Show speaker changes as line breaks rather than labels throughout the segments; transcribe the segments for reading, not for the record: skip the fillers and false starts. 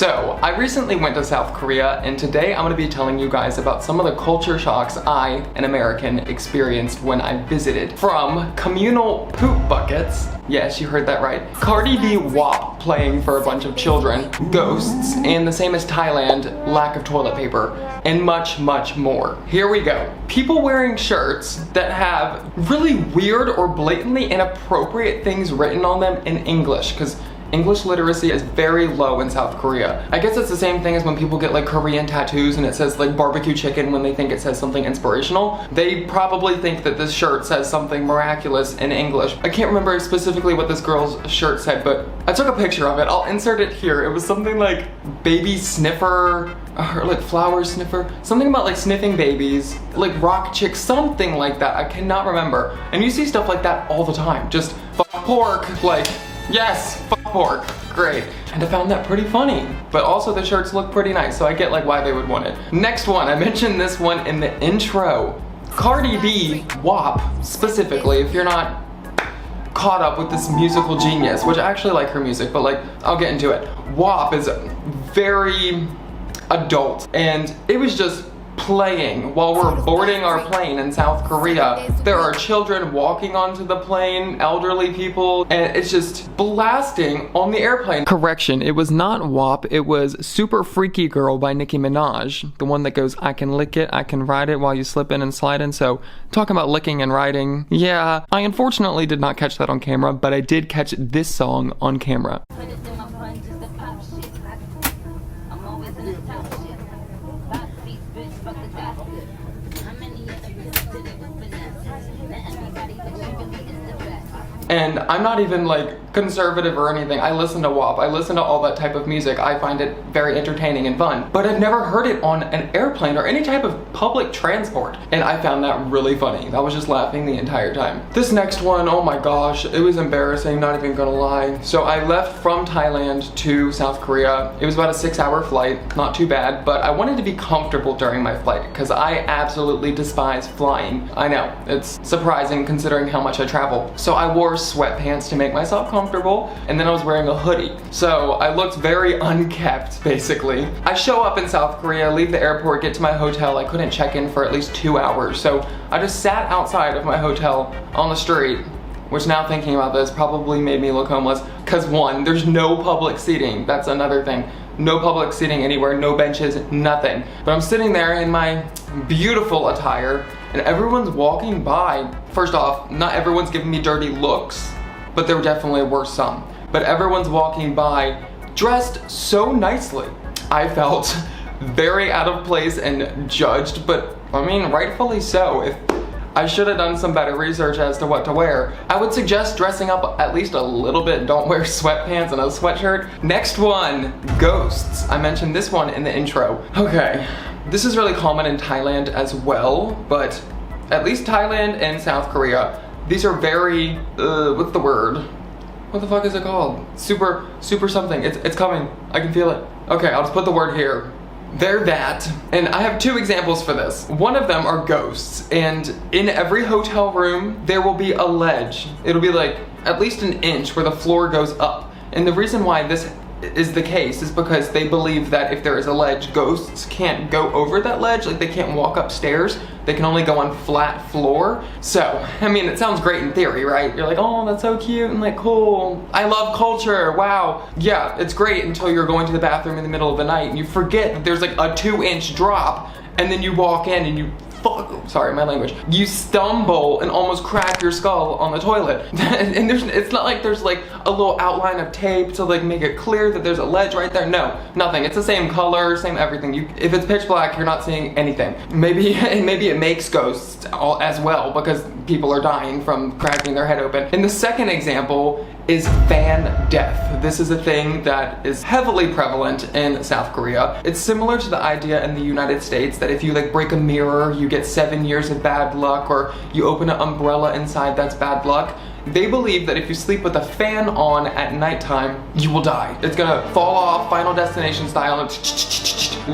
So, I recently went to South Korea, and today I'm going to be telling you guys about some of the culture shocks I, an American, experienced when I visited. From communal poop buckets, yes, you heard that right, Cardi B WAP playing for a bunch of children, ghosts, and the same as Thailand, lack of toilet paper, and much, much more. Here we go. People wearing shirts that have really weird or blatantly inappropriate things written on them in English, because English literacy is very low in South Korea. I guess it's the same thing as when people get like Korean tattoos and it says like barbecue chicken when they think it says something inspirational. They probably think that this shirt says something miraculous in English. I can't remember specifically what this girl's shirt said, but I took a picture of it. I'll insert it here. It was something like baby sniffer, or like flower sniffer, something about like sniffing babies, like rock chick, something like that. I cannot remember. And you see stuff like that all the time. Just fuck pork, like, yes, fuck pork, great. And I found that pretty funny. But also the shirts look pretty nice, so I get like why they would want it. Next one, I mentioned this one in the intro. Cardi B, WAP, specifically, if you're not caught up with this musical genius, which I actually like her music, but like, I'll get into it. WAP is very adult, and it was just playing while we're boarding our plane in South Korea. There are children walking onto the plane, elderly people, and it's just blasting on the airplane. Correction, it was not WAP, it was Super Freaky Girl by Nicki Minaj, the one that goes, I can lick it, I can ride it while you slip in and slide in. So talking about licking and riding, yeah, I unfortunately did not catch that on camera, but I did catch this song on camera. And I'm not even like conservative or anything. I listen to WAP, I listen to all that type of music. I find it very entertaining and fun. But I've never heard it on an airplane or any type of public transport. And I found that really funny. I was just laughing the entire time. This next one, oh my gosh, it was embarrassing, not even gonna lie. So I left from Thailand to South Korea. It was about a 6-hour flight, not too bad, but I wanted to be comfortable during my flight because I absolutely despise flying. I know, it's surprising considering how much I travel. So I wore sweatpants to make myself comfortable, and then I was wearing a hoodie. So I looked very unkept, basically. I show up in South Korea, leave the airport, get to my hotel. I couldn't check in for at least 2 hours. So I just sat outside of my hotel on the street, which now thinking about this probably made me look homeless. Cause one, there's no public seating. That's another thing. No public seating anywhere, no benches, nothing. But I'm sitting there in my beautiful attire and everyone's walking by. First off, not everyone's giving me dirty looks, but there definitely were some. But everyone's walking by dressed so nicely. I felt very out of place and judged, but I mean, rightfully so. If I should have done some better research as to what to wear. I would suggest dressing up at least a little bit. Don't wear sweatpants and a sweatshirt. Next one, ghosts. I mentioned this one in the intro. Okay, this is really common in Thailand as well, but at least Thailand and South Korea, these are very, what's the word? What the fuck is it called? Super something. It's coming. I can feel it. Okay, I'll just put the word here. They're that. And I have 2 examples for this. One of them are ghosts, and in every hotel room there will be a ledge. It'll be like at least an inch where the floor goes up. And the reason why this is the case is because they believe that if there is a ledge, ghosts can't go over that ledge, like they can't walk upstairs, they can only go on flat floor. So, I mean, it sounds great in theory, right? You're like, oh, that's so cute and like cool. I love culture, wow. Yeah, it's great until you're going to the bathroom in the middle of the night and you forget that there's like a 2-inch drop, and then you walk in and you sorry, my language. You stumble and almost crack your skull on the toilet. And it's not like there's like a little outline of tape to like make it clear that there's a ledge right there. No, nothing. It's the same color, same everything. If it's pitch black, you're not seeing anything. Maybe it makes ghosts as well because people are dying from cracking their head open. And the second example is fan death. This is a thing that is heavily prevalent in South Korea. It's similar to the idea in the United States that if you like break a mirror, you get 7 years of bad luck, or you open an umbrella inside, that's bad luck. They believe that if you sleep with a fan on at nighttime, you will die. It's gonna fall off, Final Destination style, and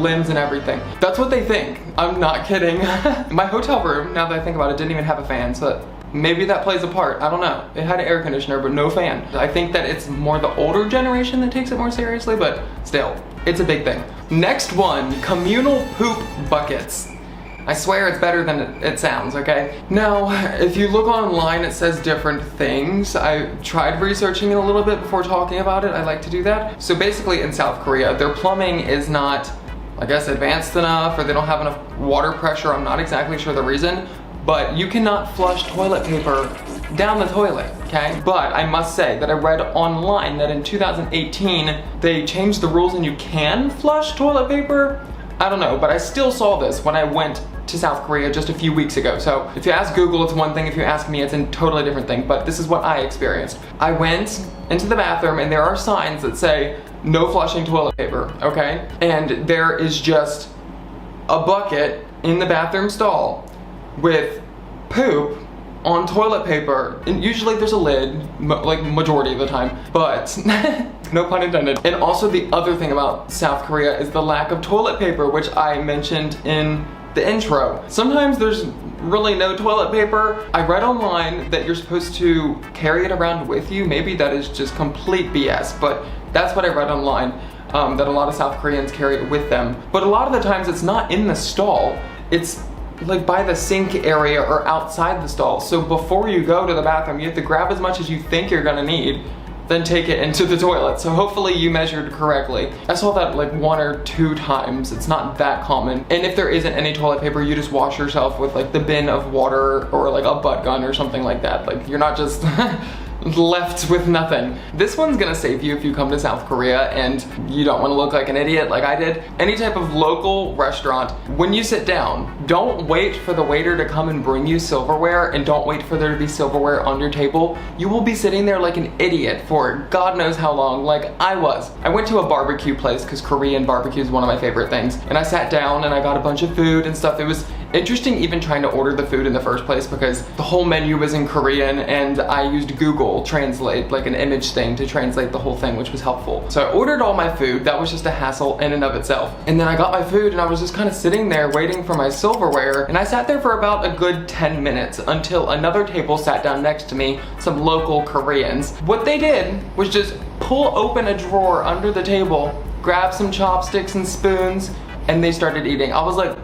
limbs and everything. That's what they think. I'm not kidding. My hotel room, now that I think about it, didn't even have a fan, so Maybe that plays a part, I don't know. It had an air conditioner, but no fan. I think that it's more the older generation that takes it more seriously, but still, it's a big thing. Next one, communal poop buckets. I swear it's better than it sounds, okay? Now, if you look online, it says different things. I tried researching it a little bit before talking about it. I like to do that. So basically in South Korea, their plumbing is not, I guess, advanced enough, or they don't have enough water pressure. I'm not exactly sure the reason, but you cannot flush toilet paper down the toilet, okay? But I must say that I read online that in 2018, they changed the rules and you can flush toilet paper. I don't know, but I still saw this when I went to South Korea just a few weeks ago. So if you ask Google, it's one thing. If you ask me, it's a totally different thing. But this is what I experienced. I went into the bathroom and there are signs that say no flushing toilet paper, okay? And there is just a bucket in the bathroom stall with poop on toilet paper. And usually there's a lid, like majority of the time, but no pun intended. And also the other thing about South Korea is the lack of toilet paper, which I mentioned in the intro. Sometimes there's really no toilet paper. I read online that you're supposed to carry it around with you. Maybe that is just complete BS, but that's what I read online, that a lot of South Koreans carry it with them. But a lot of the times it's not in the stall. It's like by the sink area or outside the stall. So before you go to the bathroom, you have to grab as much as you think you're gonna need, then take it into the toilet. So hopefully you measured correctly. I saw that like 1 or 2 times. It's not that common. And if there isn't any toilet paper, you just wash yourself with like the bin of water or like a butt gun or something like that. Like you're not just left with nothing. This one's gonna save you if you come to South Korea and you don't want to look like an idiot like I did. Any type of local restaurant, when you sit down, don't wait for the waiter to come and bring you silverware, and don't wait for there to be silverware on your table. You will be sitting there like an idiot for God knows how long, like I was. I went to a barbecue place because Korean barbecue is one of my favorite things, and I sat down and I got a bunch of food and stuff. It was interesting even trying to order the food in the first place because the whole menu was in Korean and I used Google Translate, like an image thing, to translate the whole thing, which was helpful. So I ordered all my food. That was just a hassle in and of itself. And then I got my food and I was just kind of sitting there waiting for my silverware, and I sat there for about a good 10 minutes until another table sat down next to me, some local Koreans. What they did was just pull open a drawer under the table, grab some chopsticks and spoons, and they started eating. I was like,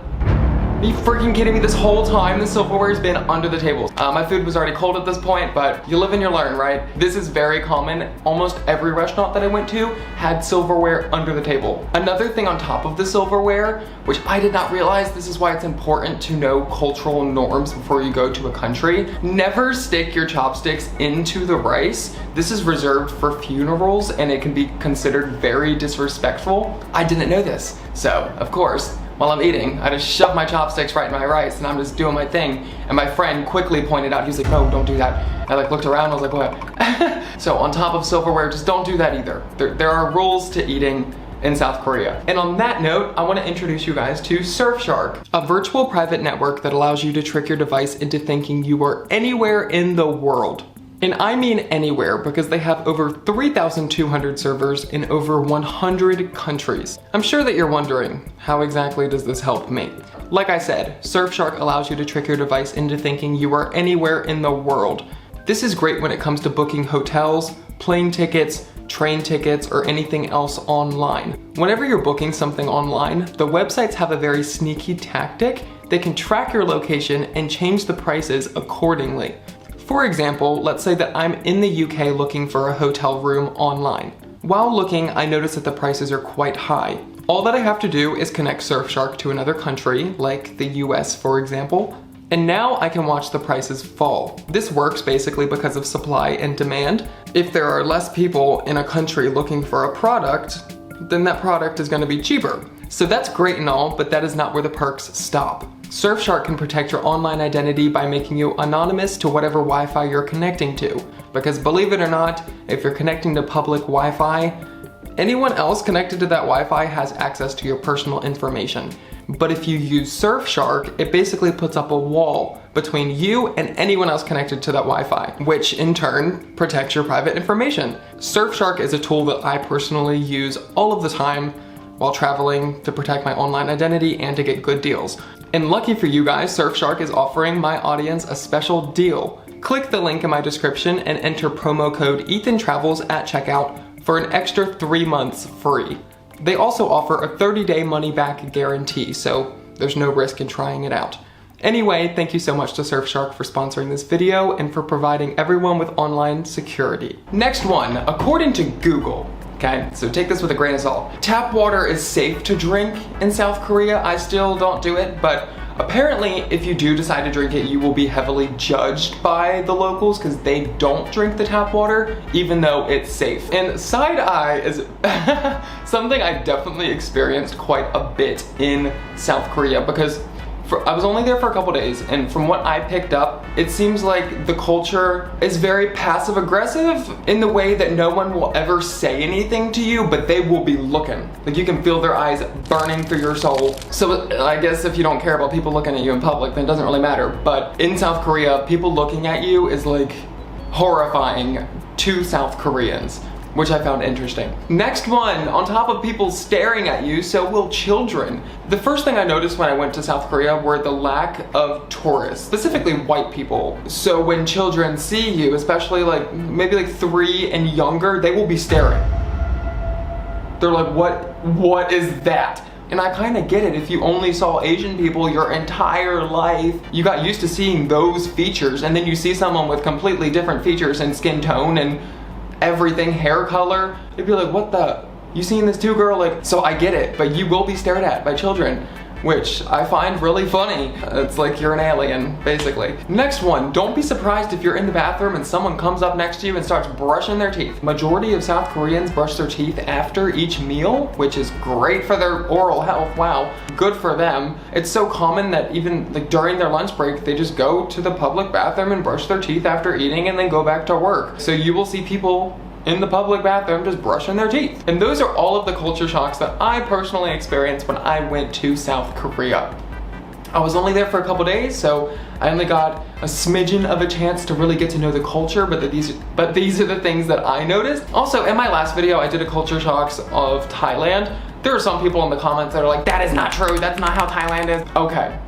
are you freaking kidding me? This whole time the silverware's been under the table. My food was already cold at this point, but you live and you learn, right? This is very common. Almost every restaurant that I went to had silverware under the table. Another thing on top of the silverware, which I did not realize, this is why it's important to know cultural norms before you go to a country. Never stick your chopsticks into the rice. This is reserved for funerals and it can be considered very disrespectful. I didn't know this. So, of course, while I'm eating, I just shove my chopsticks right in my rice and I'm just doing my thing. And my friend quickly pointed out, he was like, no, don't do that. I like looked around, I was like, what? So on top of silverware, just don't do that either. There are rules to eating in South Korea. And on that note, I want to introduce you guys to Surfshark, a virtual private network that allows you to trick your device into thinking you are anywhere in the world. And I mean anywhere, because they have over 3,200 servers in over 100 countries. I'm sure that you're wondering, how exactly does this help me? Like I said, Surfshark allows you to trick your device into thinking you are anywhere in the world. This is great when it comes to booking hotels, plane tickets, train tickets, or anything else online. Whenever you're booking something online, the websites have a very sneaky tactic. They can track your location and change the prices accordingly. For example, let's say that I'm in the UK looking for a hotel room online. While looking, I notice that the prices are quite high. All that I have to do is connect Surfshark to another country, like the US for example, and now I can watch the prices fall. This works basically because of supply and demand. If there are less people in a country looking for a product, then that product is going to be cheaper. So that's great and all, but that is not where the perks stop. Surfshark can protect your online identity by making you anonymous to whatever Wi-Fi you're connecting to. Because believe it or not, if you're connecting to public Wi-Fi, anyone else connected to that Wi-Fi has access to your personal information. But if you use Surfshark, it basically puts up a wall between you and anyone else connected to that Wi-Fi, which in turn protects your private information. Surfshark is a tool that I personally use all of the time while traveling to protect my online identity and to get good deals. And lucky for you guys, Surfshark is offering my audience a special deal. Click the link in my description and enter promo code EthanTravels at checkout for an extra 3 months free. They also offer a 30-day money-back guarantee, so there's no risk in trying it out. Anyway, thank you so much to Surfshark for sponsoring this video and for providing everyone with online security. Next one, according to Google, okay, so take this with a grain of salt. Tap water is safe to drink in South Korea. I still don't do it, but apparently if you do decide to drink it, you will be heavily judged by the locals because they don't drink the tap water, even though it's safe. And side eye is something I definitely experienced quite a bit in South Korea because I was only there for a couple days, and from what I picked up, it seems like the culture is very passive aggressive in the way that no one will ever say anything to you, but they will be looking. Like you can feel their eyes burning through your soul. So I guess if you don't care about people looking at you in public, then it doesn't really matter. But in South Korea, people looking at you is like horrifying to South Koreans, which I found interesting. Next one, on top of people staring at you, so will children. The first thing I noticed when I went to South Korea were the lack of tourists, specifically white people. So when children see you, especially like maybe like 3 and younger, they will be staring. They're like, what is that? And I kind of get it. If you only saw Asian people your entire life, you got used to seeing those features, and then you see someone with completely different features and skin tone and everything, hair color, you'd be like, what the? You seen this too, girl? Like, so I get it, but you will be stared at by children, which I find really funny. It's like you're an alien, basically. Next one, don't be surprised if you're in the bathroom and someone comes up next to you and starts brushing their teeth. Majority of South Koreans brush their teeth after each meal, which is great for their oral health. Wow, good for them. It's so common that even like during their lunch break, they just go to the public bathroom and brush their teeth after eating and then go back to work. So you will see people in the public bathroom just brushing their teeth. And those are all of the culture shocks that I personally experienced when I went to South Korea. I was only there for a couple days, so I only got a smidgen of a chance to really get to know the culture, but these are the things that I noticed. Also, in my last video, I did a culture shocks of Thailand. There are some people in the comments that are like, that is not true, that's not how Thailand is. Okay,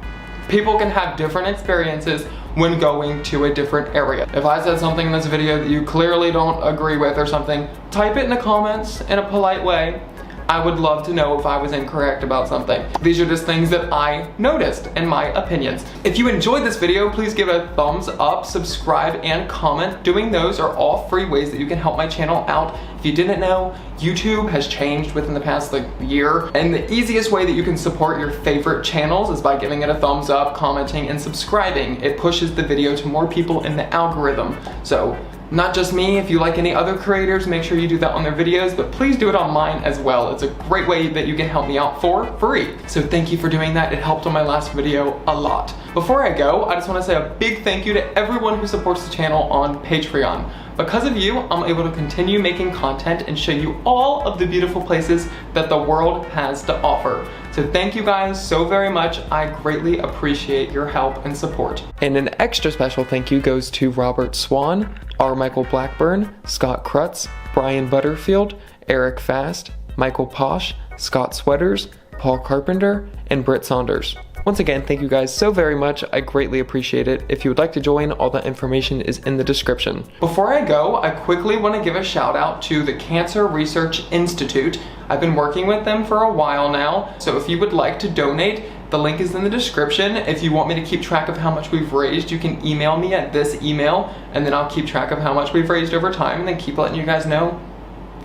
people can have different experiences when going to a different area. If I said something in this video that you clearly don't agree with or something, type it in the comments in a polite way. I would love to know if I was incorrect about something. These are just things that I noticed in my opinions. If you enjoyed this video, please give it a thumbs up, subscribe, and comment. Doing those are all free ways that you can help my channel out. If you didn't know, YouTube has changed within the past year, and the easiest way that you can support your favorite channels is by giving it a thumbs up, commenting, and subscribing. It pushes the video to more people in the algorithm. So, not just me, if you like any other creators, make sure you do that on their videos, but please do it on mine as well. It's a great way that you can help me out for free. So thank you for doing that. It helped on my last video a lot. Before I go, I just want to say a big thank you to everyone who supports the channel on Patreon. Because of you, I'm able to continue making content and show you all of the beautiful places that the world has to offer. So thank you guys so very much. I greatly appreciate your help and support. And an extra special thank you goes to Robert Swan, R. Michael Blackburn, Scott Krutz, Brian Butterfield, Eric Fast, Michael Posh, Scott Sweaters, Paul Carpenter, and Britt Saunders. Once again, thank you guys so very much. I greatly appreciate it. If you would like to join, all that information is in the description. Before I go, I quickly want to give a shout out to the Cancer Research Institute. I've been working with them for a while now, so if you would like to donate, the link is in the description. If you want me to keep track of how much we've raised, you can email me at this email, and then I'll keep track of how much we've raised over time, and then keep letting you guys know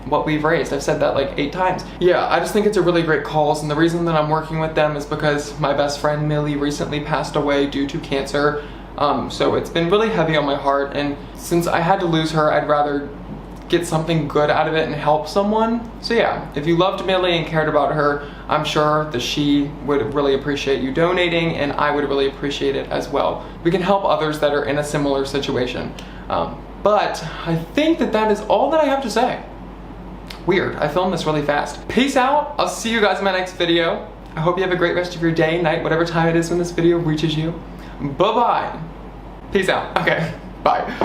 what we've raised. I've said that like 8 times. Yeah, I just think it's a really great cause, and the reason that I'm working with them is because my best friend Millie recently passed away due to cancer. So it's been really heavy on my heart, and since I had to lose her, I'd rather get something good out of it and help someone. So yeah, if you loved Millie and cared about her, I'm sure that she would really appreciate you donating, and I would really appreciate it as well. We can help others that are in a similar situation. But I think that is all that I have to say. Weird, I filmed this really fast. Peace out, I'll see you guys in my next video. I hope you have a great rest of your day, night, whatever time it is when this video reaches you. Bye-bye. Peace out. Okay, bye.